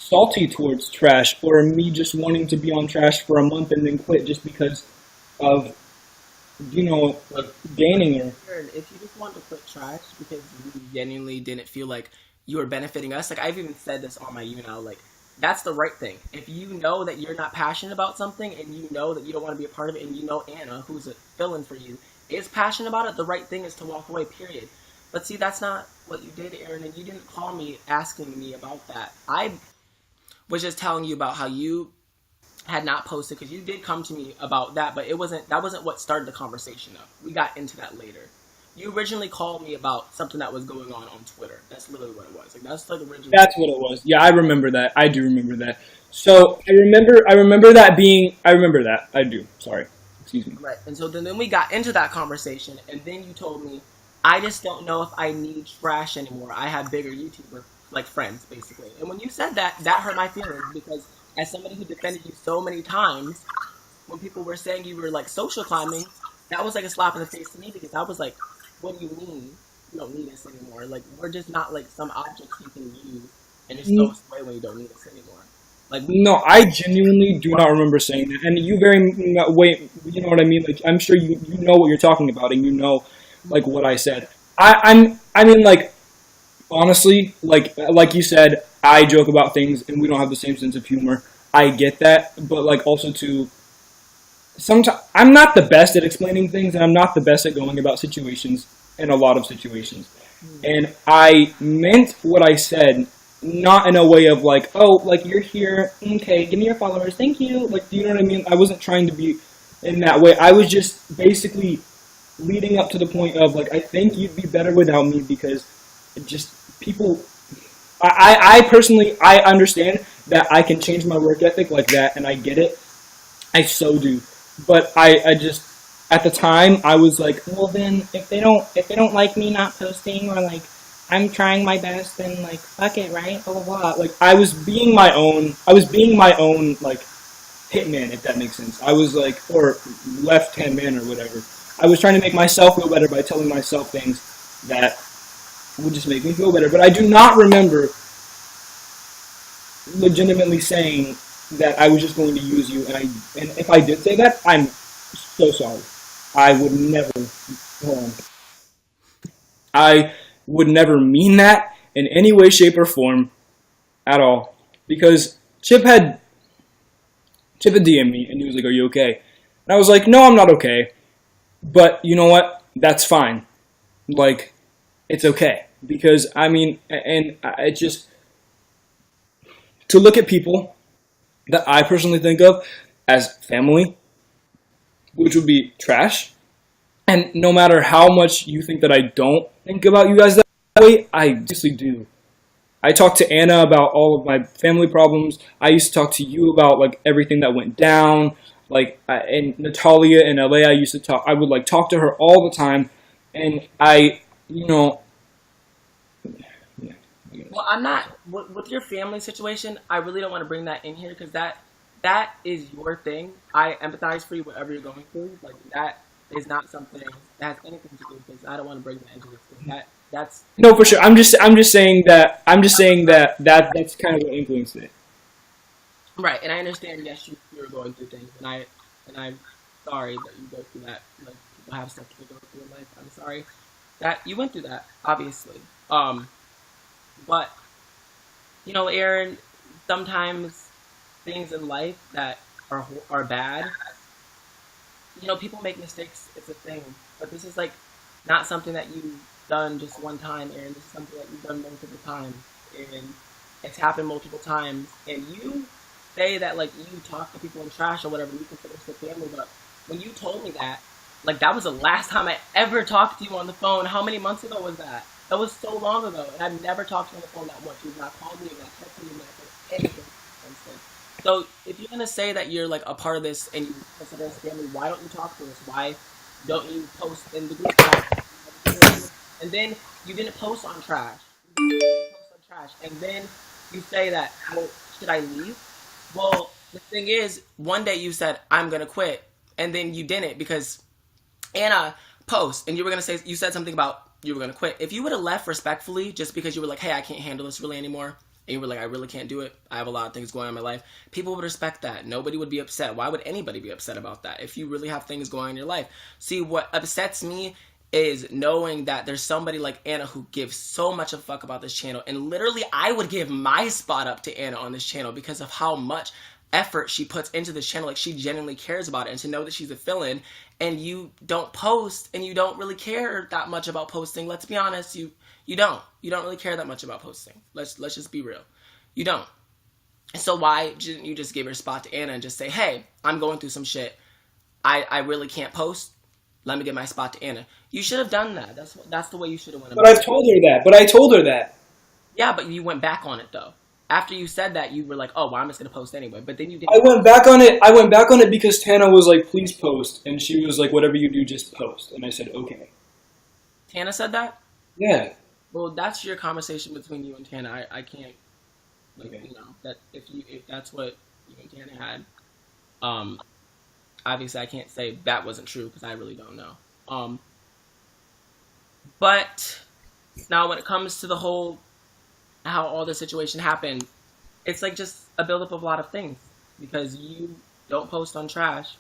salty towards trash, or me just wanting to be on trash for a month and then quit just because of, like gaining her. If you just want to quit trash because you genuinely didn't feel like you were benefiting us, like I've even said this on my YouNow, like that's the right thing. If you know that you're not passionate about something and you know that you don't want to be a part of it, and you know Anna, who's a fill-in for you, is passionate about it, the right thing is to walk away, period. But see, that's not what you did, Aaron, and you didn't call me asking me about that. I was just telling you about how you had not posted, because you did come to me about that, but that wasn't what started the conversation though. We got into that later. You originally called me about something that was going on Twitter. That's literally what it was. Like that's like originally. That's what it was. Yeah, I remember that. I do remember that. So I remember that being. I remember that. I do. Sorry. Excuse me. Right. And so then we got into that conversation, and then you told me, I just don't know if I need trash anymore. I have bigger YouTuber like friends, basically. And when you said that, that hurt my feelings, because as somebody who defended you so many times, when people were saying you were like social climbing, that was like a slap in the face to me, because I was like, what do you mean you don't need us anymore? Like, we're just not like some objects you can use and just throw us away when you don't need us anymore. Like, no, I genuinely do not remember saying that. And you you know what I mean? Like, I'm sure you know what you're talking about, and you know, like, what I said. I mean, like, honestly, like you said, I joke about things, and we don't have the same sense of humor. I get that, but, like, also to... Sometimes I'm not the best at explaining things, and I'm not the best at going about situations in a lot of situations. And I meant what I said, not in a way of like, oh, like you're here, okay, give me your followers, thank you. Like, do you know what I mean? I wasn't trying to be in that way. I was just basically leading up to the point of like, I think you'd be better without me, because it just people. I personally, I understand that I can change my work ethic like that, and I get it. I so do. But I just, at the time, I was like, well then, if they don't like me not posting, or like, I'm trying my best, then like, fuck it, right? Blah, blah, blah. Like, I was being my own, like, hitman, if that makes sense. I was like, or left-hand man or whatever. I was trying to make myself feel better by telling myself things that would just make me feel better. But I do not remember legitimately saying that I was just going to use you, and if I did say that, I'm so sorry. I would never, I would never mean that in any way, shape, or form at all. Because Chip had DM'd me, and he was like, are you okay? And I was like, no, I'm not okay. But you know what? That's fine. Like, it's okay. Because, I mean, and I just, to look at people that I personally think of as family, which would be trash. And no matter how much you think that I don't think about you guys that way, I obviously do. I talk to Anna about all of my family problems. I used to talk to you about like everything that went down. Like, and Natalia in LA, I would like talk to her all the time. And well, I'm not, with your family situation, I really don't want to bring that in here, because that is your thing. I empathize for you, whatever you're going through. Like, that is not something that has anything to do with this. I don't want to bring that into this. That's no, for sure. I'm just saying that that's kind of what influenced it. Right, and I understand. Yes, you're going through things, and I'm sorry that you go through that. Like, people have stuff to go through in life. I'm sorry that you went through that, obviously. But Aaron, sometimes things in life that are bad. People make mistakes. It's a thing, but this is like not something that you've done just one time, Aaron. This is something that you've done multiple times, and it's happened multiple times. And you say that like you talk to people in trash or whatever, you consider us a family, but when you told me that, like that was the last time I ever talked to you on the phone. How many months ago was that? That was so long ago, and I've never talked to you on the phone that much. You've not called me, you've not texted me, you've not said anything since then. So if you're gonna say that you're like a part of this and you consider us family, why don't you talk to us? Why don't you post in the group chat? And then you didn't post on trash. You didn't post on trash, and then you say that, well, should I leave? Well, the thing is, one day you said I'm gonna quit, and then you didn't, because Anna post, and you said something about you were gonna quit. If you would have left respectfully, just because you were like, hey, I can't handle this really anymore, and you were like, I really can't do it, I have a lot of things going on in my life, people would respect that. Nobody would be upset. Why would anybody be upset about that if you really have things going on in your life? See, what upsets me is knowing that there's somebody like Anna who gives so much of a fuck about this channel, and literally I would give my spot up to Anna on this channel because of how much effort she puts into this channel. Like, she genuinely cares about it, and to know that she's a fill-in and you don't post and you don't really care that much about posting, let's be honest, you don't really care that much about posting. Let's just be real. You don't. So why didn't you just give your spot to Anna and just say, hey, I'm going through some shit, I really can't post, let me give my spot to Anna? You should have done that. That's the way you should have went about But it. I told her that. Yeah, but you went back on it though. After you said that, you were like, oh, well, I'm just going to post anyway. But then you didn't. I went back on it because Tana was like, please post. And she was like, whatever you do, just post. And I said, okay. Tana said that? Yeah. Well, that's your conversation between you and Tana. I can't, like, Okay. you know, that if that's what you and Tana had, obviously I can't say that wasn't true because I really don't know. But now when it comes to the whole, how all this situation happened, it's like just a buildup of a lot of things, because you don't post on trash,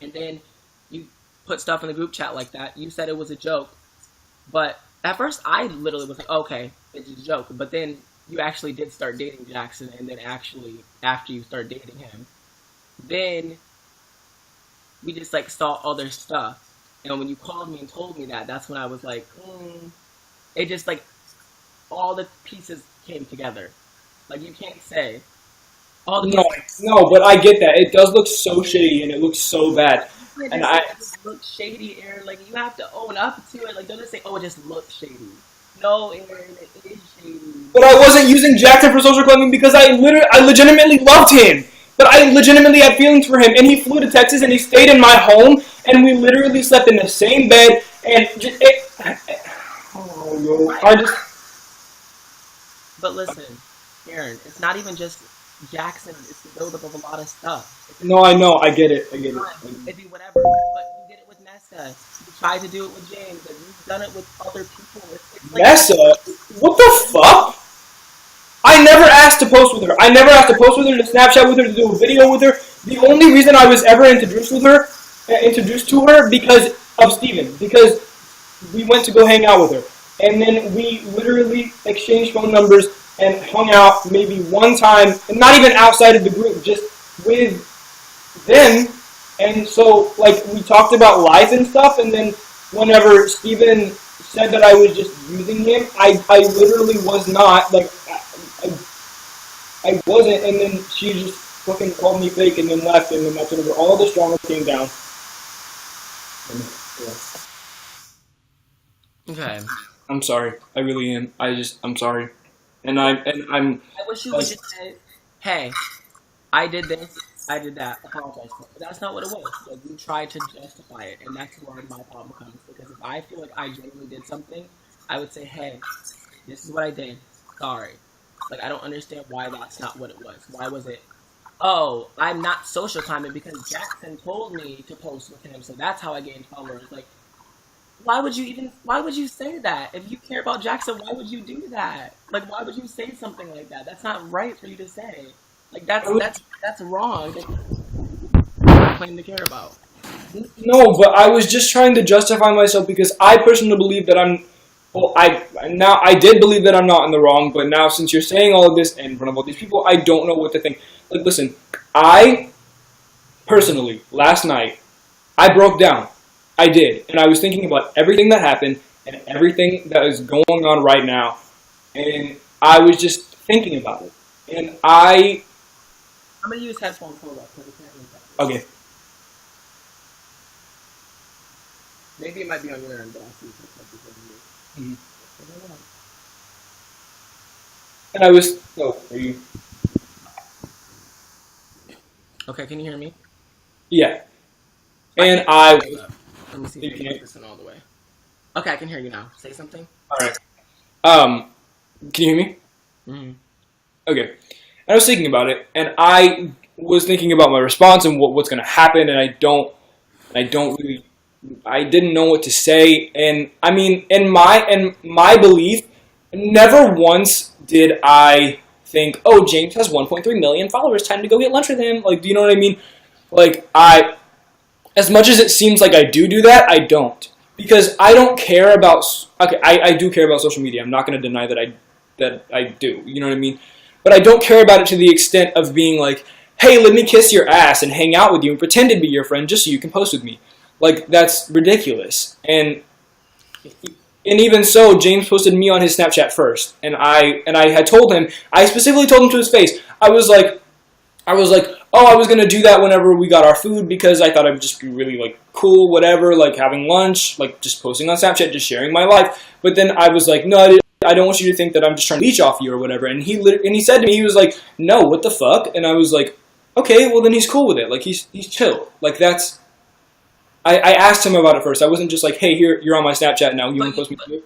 and then you put stuff in the group chat like that. You said it was a joke, but at first I literally was like, okay, it's a joke. But then you actually did start dating Jackson, and then actually after you started dating him, then we just like saw other stuff. And when you called me and told me that, that's when I was like, it just like all the pieces came together. Like, you can't say all the pieces. No, but I get that. It does look so shady and it looks so bad. And It just looks shady, Aaron. Like, you have to own up to it. Like, don't just say, oh, it just looks shady. No, Aaron, it is shady. But I wasn't using Jackson for social climbing because I legitimately loved him. But I legitimately had feelings for him, and he flew to Texas and he stayed in my home, and we literally slept in the same bed, and But listen, Aaron, it's not even just Jackson. It's the buildup of a lot of stuff. No, I know. I get it. It'd be whatever. But you did it with Nessa. You tried to do it with James. And you've done it with other people. It's like, Nessa? What the fuck? I never asked to post with her. I never asked to post with her, to Snapchat with her, to do a video with her. The only reason I was ever introduced to her because of Steven. Because we went to go hang out with her. And then we literally exchanged phone numbers and hung out maybe one time, and not even outside of the group, just with them. And so, like, we talked about life and stuff, and then whenever Steven said that I was just using him, I literally was not, like, I wasn't, and then she just fucking called me fake and then left, and then that's whenever all this drama came down. And, yeah. okay. I'm sorry. I really am. I'm sorry. And I'm I wish you would just say, hey, I did this, I did that, apologize for it. But that's not what it was. Like, you tried to justify it, and that's where my problem comes. Because if I feel like I genuinely did something, I would say, hey, this is what I did, sorry. Like, I don't understand why that's not what it was. Why was it, oh, I'm not social climbing because Jackson told me to post with him, so that's how I gained followers. Like, why would you say that? If you care about Jackson, why would you do that? Like, why would you say something like that? That's not right for you to say. Like, that's wrong. That's claim to care about. No, but I was just trying to justify myself because I personally believe that I did believe that I'm not in the wrong, but now since you're saying all of this in front of all these people, I don't know what to think. Like, listen, I personally, last night, I broke down. I did, and I was thinking about everything that happened and everything that is going on right now, and I was just thinking about it, and I'm gonna use headphones. Hold up, because I can't read that. Okay. Maybe it might be on your end, but I'll see if it's up because of you. And I was, are you? Okay, can you hear me? Yeah. And I. Let me see if I can listen all the way. Okay, I can hear you now. Say something. All right. Can you hear me? Mm-hmm. Okay. And I was thinking about it, and I was thinking about my response and what's going to happen, and I didn't know what to say, and I mean, in my belief, never once did I think, oh, James has 1.3 million followers, time to go get lunch with him. Like, do you know what I mean? Like, as much as it seems like I do that, I don't. Because I don't care about, okay, I do care about social media. I'm not going to deny that I do. You know what I mean? But I don't care about it to the extent of being like, hey, let me kiss your ass and hang out with you and pretend to be your friend just so you can post with me. Like, that's ridiculous. And even so, James posted me on his Snapchat first. And I had told him, I specifically told him to his face, I was like, oh, I was going to do that whenever we got our food because I thought I'd just be really, like, cool, whatever, like, having lunch, like, just posting on Snapchat, just sharing my life. But then I was like, no, I don't want you to think that I'm just trying to leech off you or whatever. And he said to me, he was like, no, what the fuck? And I was like, okay, well, then he's cool with it. Like, he's chill. Like, that's... I asked him about it first. I wasn't just like, hey, here, you're on my Snapchat now. You want to post me?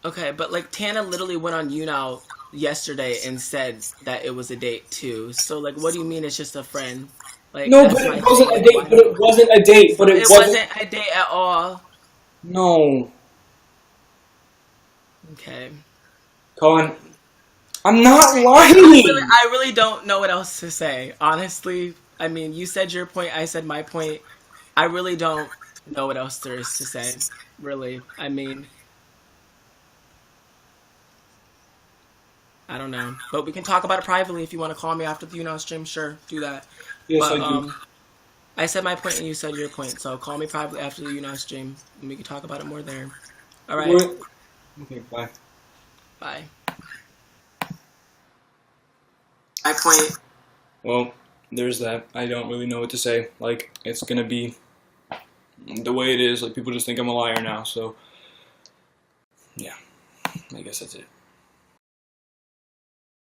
Okay, but, like, Tana literally went on YouNow yesterday and said that it was a date, too. So, like, what do you mean it's just a friend? Like, no, but it wasn't a date. But it wasn't a date. But it wasn't a date at all. No. Okay. Colin, I'm not lying. I really don't know what else to say. Honestly, I mean, you said your point. I said my point. I really don't know what else there is to say. Really. I mean, I don't know. But we can talk about it privately if you want to call me after the YouNow stream. Sure, do that. Yes, but, I do. I said my point and you said your point. So call me privately after the YouNow stream and we can talk about it more there. All right. Okay, bye. Bye. My point. Well, there's that. I don't really know what to say. Like, it's going to be the way it is. Like, people just think I'm a liar now. So, yeah, I guess that's it.